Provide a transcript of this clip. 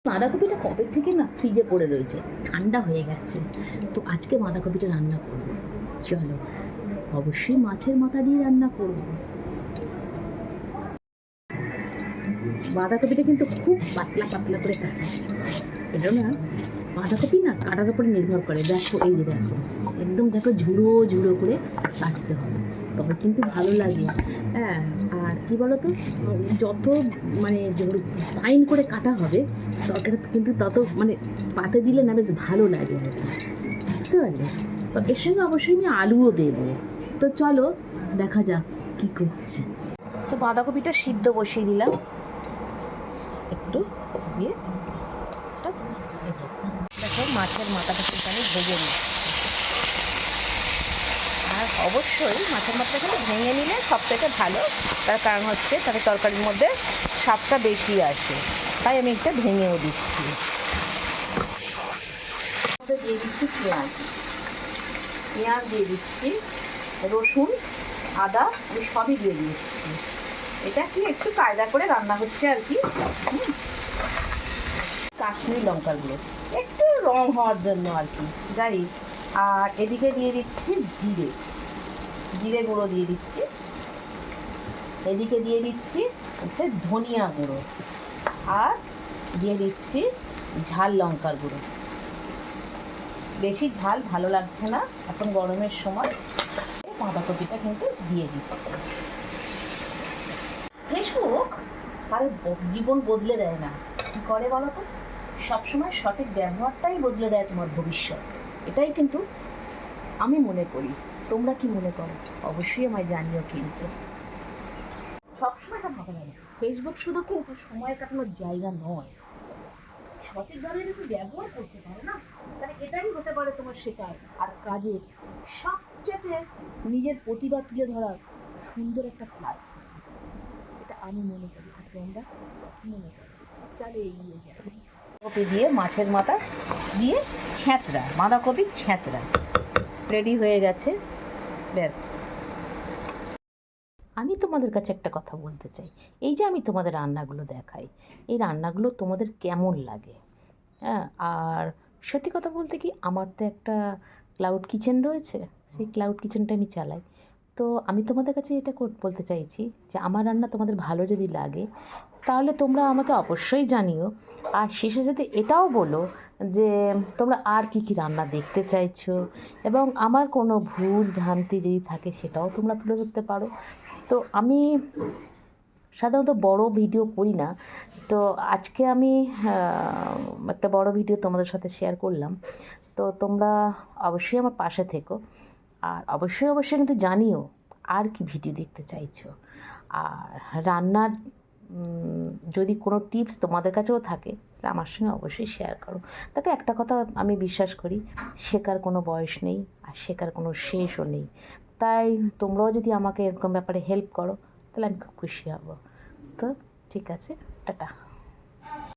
বাঁধাকপিটা কবে থেকে না ফ্রিজে পড়ে রয়েছে, ঠান্ডা হয়ে গেছে। তো আজকে বাঁধাকপিটা রান্না করব। চলো, অবশ্যই মাছের মাথা দিয়ে রান্না করব। বাঁধাকপিটা কিন্তু খুব পাতলা পাতলা করে কাটছি। এটা না, বাঁধাকপি না কাটার উপরে নির্ভর করে। দেখো, এই যে দেখো, একদম দেখো ঝুড়ো ঝুড়ো করে কাটতে হবে, তবে কিন্তু ভালো লাগে। হ্যাঁ, আর কি বলতো, যত মানে ফাইন করে কাটা হবে তরকারিটা কিন্তু তত মানে পাতে দিলে না বেশ ভালো লাগে আর কি, বুঝতে পারলে? তো এর সঙ্গে অবশ্যই আমি আলুও দেবো। তো চলো দেখা যাক কি করছে। তো বাঁধাকপিটা সিদ্ধ বসিয়ে দিলাম একটু দিয়ে। দেখো, মাছের মাথাটা কিন্তু আমি ভেজে নিচ্ছি। আর অবশ্যই মাছের মাথাটা কিন্তু ভেঙে নিলে সব থেকে ভালো, তার কারণ হচ্ছে তাতে তরকারির মধ্যে স্বাদটা বেশি আসে, তাই আমি একটা ভেঙেও দিচ্ছি। দিয়ে দিচ্ছি পেঁয়াজ, পেঁয়াজ দিয়ে দিচ্ছি, রসুন, আদা, আমি সবই দিয়ে দিচ্ছি। এটা কি একটু কায়দা করে রান্না হচ্ছে আর কি। কাশ্মীরি লঙ্কার গুঁড়ো একটু রং হওয়ার জন্য আর কি, যাই। আর এদিকে দিয়ে দিচ্ছি জিরে, জিরে গুঁড়ো দিয়ে দিচ্ছি। এদিকে দিয়ে দিচ্ছি হচ্ছে ধনিয়া গুঁড়ো, আর দিয়ে দিচ্ছি ঝাল লঙ্কার গুঁড়ো। বেশি ঝাল ভালো লাগছে না এখন গরমের সময়। বাঁধাকপিটা কিন্তু দিয়ে দিচ্ছি। ফেসবুক আর জীবন বদলে দেয় না, কী করে বলো তো? সবসময় সঠিক ব্যবহারটাই বদলে দেয় তোমার ভবিষ্যৎ, এটাই কিন্তু আমি মনে করি। তোমরা কি মনে করো অবশ্যই আমায় জানিও। কিন্তু সবসময় এটা ভালো লাগে, ফেসবুক শুধু কিন্তু সময় কাটানোর জায়গা নয়, সঠিকভাবে যদি ব্যবহার করতে পারো না, তাহলে এটাই হতে পারে তোমার শেখার আর কাজের সবচেয়ে নিজের প্রতিভা তুলে ধরার সুন্দর একটা প্ল্যাটফর্ম। এটা আমি মনে করি, আর তোমরা কি মনে করো? চলে এগিয়ে যাই। কপি দিয়ে মাছের মাথা দিয়ে ছ্যাঁচড়া, বাঁধাকপির ছ্যাঁচড়া রেডি হয়ে গেছে। ব্যাস। আমি তোমাদের কাছে একটা কথা বলতে চাই, এই যে আমি তোমাদের রান্নাগুলো দেখাই, এই রান্নাগুলো তোমাদের কেমন লাগে? হ্যাঁ, আর সত্যি কথা বলতে কি, আমার তো একটা ক্লাউড কিচেন রয়েছে, সেই ক্লাউড কিচেনটা আমি চালাই। তো আমি তোমাদের কাছে এটা বলতে চাইছি যে আমার রান্না তোমাদের ভালো যদি লাগে, তাহলে তোমরা আমাকে অবশ্যই জানিও। আর শেষে সাথে এটাও বলো যে তোমরা আর কি কি রান্না দেখতে চাইছো, এবং আমার কোনো ভুল ভ্রান্তি যদি থাকে সেটাও তোমরা তুলে ধরতে পারো। তো আমি সাধারণত বড় ভিডিও করি না, তো আজকে আমি একটা বড় ভিডিও তোমাদের সাথে শেয়ার করলাম। তো তোমরা অবশ্যই আমার পাশে থেকো, আর অবশ্যই অবশ্যই কিন্তু জানিও আর কি ভিডিও দেখতে চাইছো। আর রান্নার যদি কোনো টিপস তোমাদের কাছেও থাকে তাহলে আমার সঙ্গে অবশ্যই শেয়ার করো। তাকে একটা কথা আমি বিশ্বাস করি, শেখার কোনো বয়স নেই আর শেখার কোনো শেষও নেই। তাই তোমরাও যদি আমাকে এরকম ব্যাপারে হেল্প করো তাহলে আমি খুব খুশি হব। তো ঠিক আছে, টাটা।